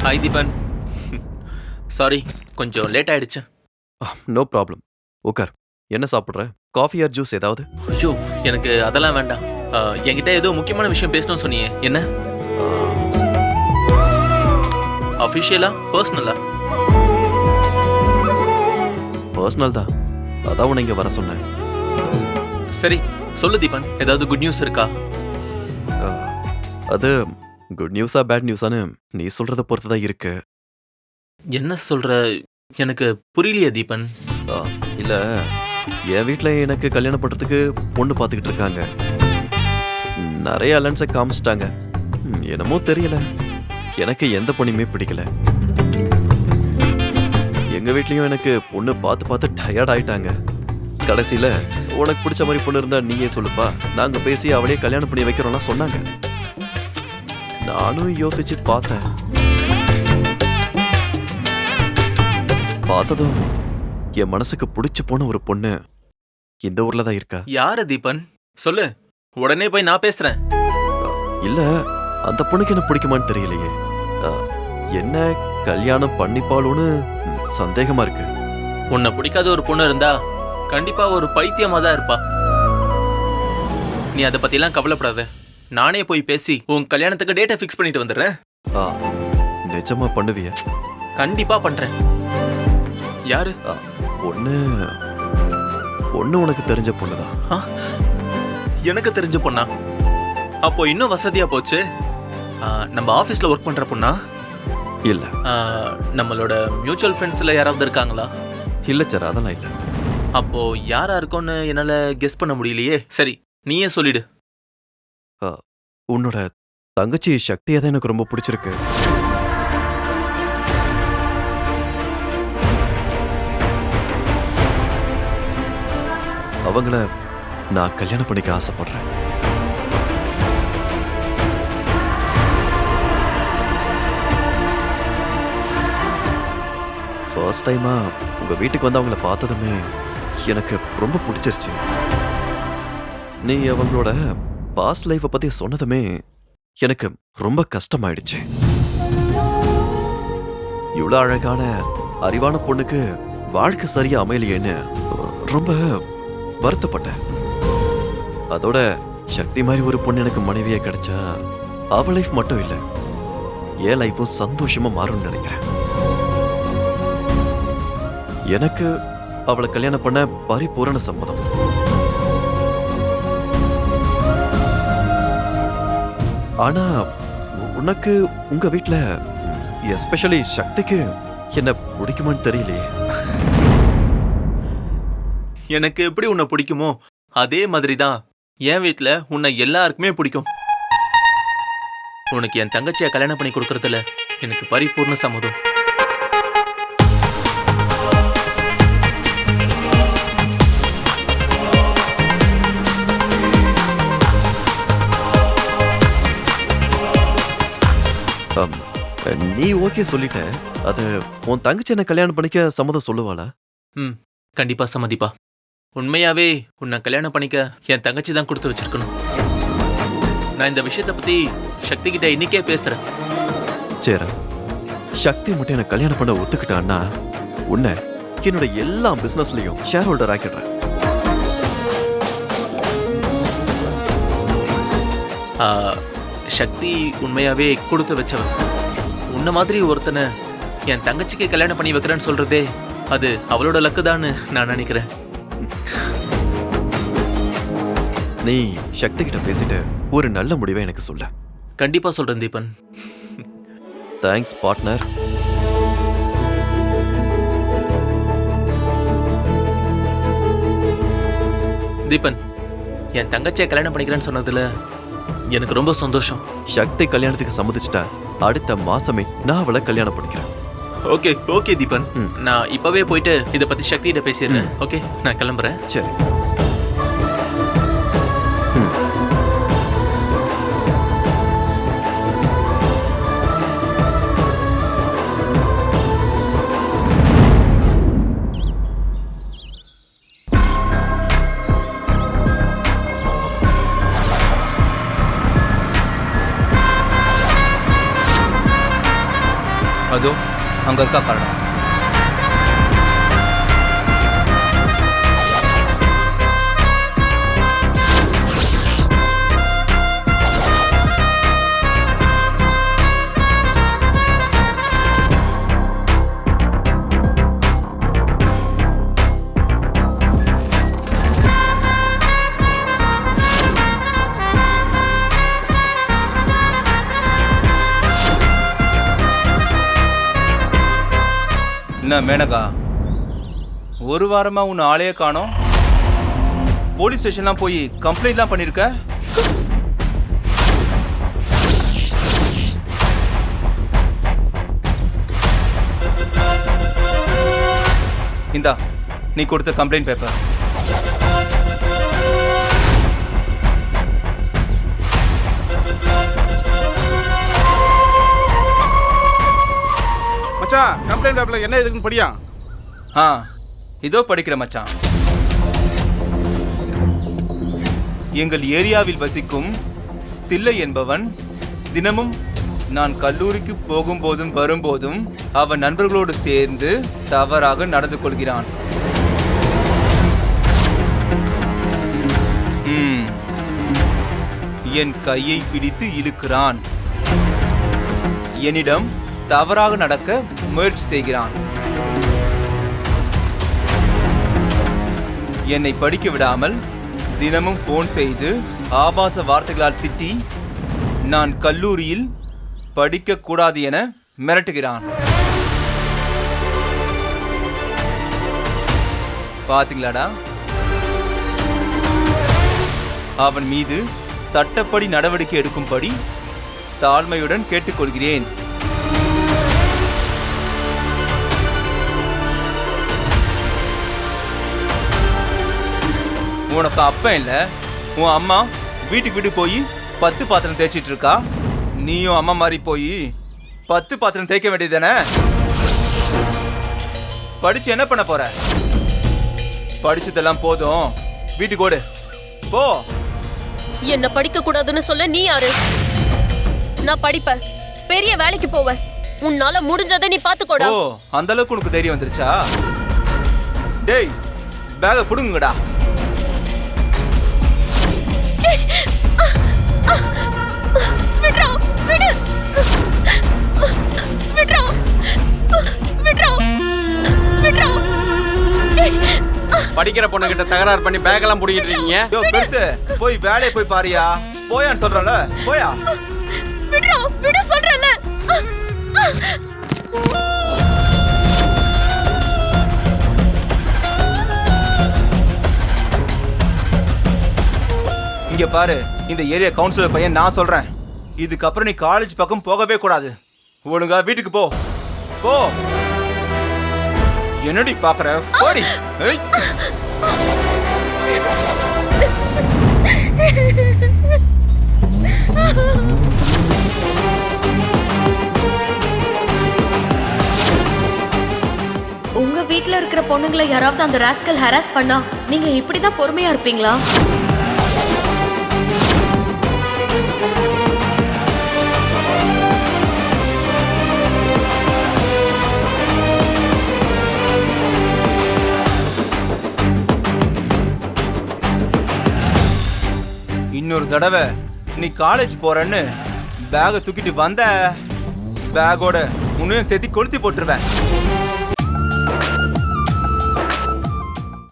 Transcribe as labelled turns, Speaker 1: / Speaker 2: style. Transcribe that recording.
Speaker 1: Hi Deepan. Sorry, கொஞ்சம் late ஆயிடுச்சு.
Speaker 2: No problem. உட்கார். என்ன சாப்பிட்ற? காஃபி ஆர் ஜூஸ் ஏதாவது?
Speaker 1: ஐயோ, எனக்கு அதெல்லாம் வேண்டாம். என்கிட்ட ஏதோ முக்கியமான விஷயம் பேசணும்னு சொன்னியே, என்ன? அஃபிஷியலா பர்சனலா?
Speaker 2: பர்சனல் தான். அதான் உன்னை இங்கே வர சொன்னேன்.
Speaker 1: சரி சொல்லு தீபன், ஏதாவது குட் நியூஸ் இருக்கா?
Speaker 2: அது குட் நியூஸா பேட் நியூஸான்னு நீ சொல்றத பொறுத்து தான் இருக்கு.
Speaker 1: என்ன சொல்ற? எனக்கு புரியலையே தீபன்.
Speaker 2: இல்ல, என் வீட்டில் எனக்கு கல்யாணம் பண்றதுக்கு பொண்ணு பார்த்துக்கிட்டு இருக்காங்க. நிறைய அலன்ஸை காமிச்சிட்டாங்க. என்னமோ தெரியல, எனக்கு எந்த பொண்ணுமே பிடிக்கல. எங்க வீட்லயும் எனக்கு பொண்ணு பார்த்து பார்த்து டயர்ட் ஆயிட்டாங்க. கடைசியில உனக்கு பிடிச்ச மாதிரி பொண்ணு இருந்தா நீயே சொல்லுப்பா, நாங்க பேசி அவளையே கல்யாணம் பண்ணி வைக்கிறோம்லாம் சொன்னாங்க. நானும் யோசிச்சு பார்த்தேன். பார்த்ததும் என் மனசுக்கு பிடிச்சு போன ஒரு பொண்ணு இந்த ஊர்ல தான் இருக்கா.
Speaker 1: யாரு தீபன்? சொல்லு, உடனே போய் நான் பேசுறேன்.
Speaker 2: இல்ல, அந்த பொண்ணுக்கு என்ன பிடிக்குமான்னு தெரியலையே. என்ன கல்யாணம் பண்ணிப்பாளுன்னு சந்தேகமா இருக்கு.
Speaker 1: உன்னை பிடிக்காத ஒரு பொண்ணு இருந்தா கண்டிப்பா ஒரு பைத்தியமா தான் இருப்பா. நீ அதை பத்திலாம் கவலைப்படாத. நானே போய் பேசி உன் கல்யாணத்துக்கு டேட்டை ஃபிக்ஸ் பண்ணிட்டு வந்துடுறேன்.
Speaker 2: நிஜமா பண்ணுவிய?
Speaker 1: கண்டிப்பா பண்றேன். யாரு?
Speaker 2: பொண்ணு உனக்கு தெரிஞ்ச பொண்ணுதான்.
Speaker 1: எனக்கு தெரிஞ்ச பொண்ணா? அப்போ இன்னும் வசதியா போச்சு. நம்ம ஆபீஸ்ல ஒர்க் பண்ற பொண்ணா?
Speaker 2: இல்ல.
Speaker 1: நம்மளோட மியூச்சுவல் ஃப்ரெண்ட்ஸ்ல யாராவது இருக்காங்களா?
Speaker 2: இல்ல சார், அதெல்லாம் இல்ல.
Speaker 1: அப்போ யாரா இருக்கும்னு என்னால கெஸ் பண்ண முடியலையே. சரி, நீயே சொல்லிடு.
Speaker 2: உன்னோட தங்கச்சி சக்தியை தான் எனக்கு ரொம்ப பிடிச்சிருக்கு. அவங்கள நான் கல்யாணம் பண்ணிக்க ஆசைப்படுறேன். ஃபர்ஸ்ட் டைமா உங்க வீட்டுக்கு வந்து அவங்கள பார்த்ததுமே எனக்கு ரொம்ப பிடிச்சிருச்சு. நீ அவங்களோட பாஸ்ட் லைஃப்பை பத்தி சொன்னதுமே எனக்கு ரொம்ப கஷ்டமாயிடுச்சு. இவ்வளவு அழகான அறிவான பொண்ணுக்கு வாழ்க்கை சரியா அமையலையேன்னு ரொம்ப வருத்தப்பட்டேன். அதோட சக்தி மாதிரி ஒரு பொண்ணு எனக்கு மனைவியா கிடைச்சா அவ லைஃப் மட்டும் இல்ல, என் லைஃப்பும் சந்தோஷமா மாறும்னு நினைக்கிறேன். எனக்கு அவளை கல்யாணம் பண்ண பரிபூரண சம்மதம். ஆனா உனக்கு உங்க வீட்ல, எஸ்பெஷலி சக்திக்கு என்ன பிடிக்குமான்னு தெரியலையே.
Speaker 1: எனக்கு எப்படி உன்னை பிடிக்குமோ அதே மாதிரி தான் என் வீட்டுல உன்னை எல்லாருக்குமே பிடிக்கும். உனக்கு என் தங்கச்சியை கல்யாணம் பண்ணி கொடுக்கறதுல எனக்கு பரிபூர்ண சம்மதம்.
Speaker 2: நீ ஓகே சொல்லிட்ட. அது உன் தங்கச்சி என்ன கல்யாணம் பண்ணிக்க சம்மதம் சொல்லுவாளா?
Speaker 1: கண்டிப்பா சம்மதிப்பா. உண்மையாவே உன்னை கல்யாணம் பண்ணிக்க என் தங்கச்சி தான் கொடுத்து வச்சிருக்கணும். நான் இந்த விஷயத்தை பத்தி சக்தி கிட்ட இன்னைக்கே பேசுறேன்.
Speaker 2: சரி, சக்தி மட்டும் என்ன கல்யாணம் பண்ண ஒத்துக்கிட்டான்னா உன்னை என்னோட எல்லா பிசினஸ்லயும் ஷேர் ஹோல்டர் ஆக்கிடுறேன்.
Speaker 1: சக்தி உண்மையாவே கொடுத்து வச்சவன். உன்ன மாதிரி ஒருத்தனை என் தங்கச்சிக்கு கல்யாணம் பண்ணி வைக்கிறேன்னு சொல்றதே அது அவளோட லக்கு தான் நான் நினைக்கிறேன்.
Speaker 2: நீ சக்தி கிட்ட பேசிட்டு ஒரு நல்ல முடிவை எனக்கு சொல்ல.
Speaker 1: கண்டிப்பா சொல்றேன் தீபன்.
Speaker 2: Thanks partner.
Speaker 1: தீபன், என் தங்கச்சியை கல்யாணம் பண்ணிக்கிறேன்னு சொன்னதுல எனக்கு ரொம்ப சந்தோஷம்.
Speaker 2: சக்தி கல்யாணத்துக்கு சம்மதிச்சிட்டா அடுத்த மாசமே நான் அவளை கல்யாணம் பண்ணிக்கிறேன்.
Speaker 1: ஓகே ஓகே தீபன், நான் இப்பவே போயிட்டு இதை பத்தி சக்தி கிட்ட பேசிடுறேன். ஓகே, நான் கிளம்புறேன்.
Speaker 2: சரி.
Speaker 3: அதோ அங்க இருக்கா பாருடா. என்ன மேனகா, ஒரு வாரமா உன்னை ஆளையே காணோம். போலீஸ் ஸ்டேஷன்லாம் போய் கம்ப்ளைண்ட்லாம் பண்ணிருக்க. இந்தா நீ கொடுத்த கம்ப்ளைண்ட் பேப்பர்.
Speaker 4: மச்சான், கம்ப்ளைண்ட் பேப்பர்ல என்ன எதுக்குன்னு படியா?
Speaker 3: இதோ படிக்கிற மச்சான். எங்கள் ஏரியாவில் வசிக்கும் தில்லை என்பவன் தினமும் நான் கல்லூரிக்கு போகும்போதும் வரும்போதும் அவன் நண்பர்களோடு சேர்ந்து தவறாக நடந்து கொள்கிறான். என் கையை பிடித்து இழுக்கிறான். என்னிடம் தவறாக நடக்க முயற்சி செய்கிறான். என்னை படிக்க விடாமல் தினமும் போன் செய்து ஆபாச வார்த்தைகளால் திட்டி நான் கல்லூரியில் படிக்க கூடாது என மிரட்டுகிறான். பாத்தீங்களாடா? அவன் மீது சட்டப்படி நடவடிக்கை எடுக்கும்படி தாழ்மையுடன் கேட்டுக்கொள்கிறேன். உனக்கு அப்பன் இல்ல, உன் அம்மா வீட்டுக்கு வீட்டு போய் 10 பாத்திரம் தேய்ச்சிட்டு இருக்கா. நீயும் அம்மா மாதிரி போய் 10 பாத்திரம் தேய்க்க வேண்டியதானே? படிச்சு என்ன பண்ண போற? படிச்சதெல்லாம் போதும், வீட்டுக்கு ஓடு போ.
Speaker 5: என்ன படிக்க கூடாதுன்னு சொல்ல நீ யாரு? நான் படிப்பேன், பெரிய வேலைக்கு போவேன். உன்னால முடிஞ்சதை நீ பாத்துக்கோடா.
Speaker 3: ஓ, அந்த அளவுக்கு உனக்கு தைரியம் வந்துருச்சா? டேய், பேக புடுங்குங்கடா.
Speaker 5: விட்றா, விடு. விட்றா, விட்றா, விட்றா.
Speaker 4: படிக்கிற பொண்ணு கிட்ட தகராறு பண்ணி பேக் எல்லாம் புடிக்கிட்டு இருக்கீங்க.
Speaker 3: யோ பெருசு, போய் வேலையை போய் பாரியா. போயான்னு சொல்றல, போயா.
Speaker 5: விட்றா, விடு சொல்றல.
Speaker 3: இங்க பாரு, இந்த ஏரியா கவுன்சிலர் பையன் நான் சொல்றேன். இதுக்கப்புறம் நீ காலேஜ் பக்கம் போகவே கூடாது. ஒழுங்கா வீட்டுக்கு போ. போ. என்னடி பாக்குற? போடி. ஏய்.
Speaker 6: உங்க வீட்ல இருக்கிற பொண்ணுங்களை யாராவது அந்த ராஸ்கல் ஹராஸ் பண்ணா நீங்க இப்படிதான் பொறுமையா இருப்பீங்களா?
Speaker 3: இன்னொரு தடவை நீ காலேஜ் போறன்னு பேக தூக்கிட்டு வந்த, பேகோட உன்னையும் சேர்த்து கொளுத்தி போட்டுருவேன்.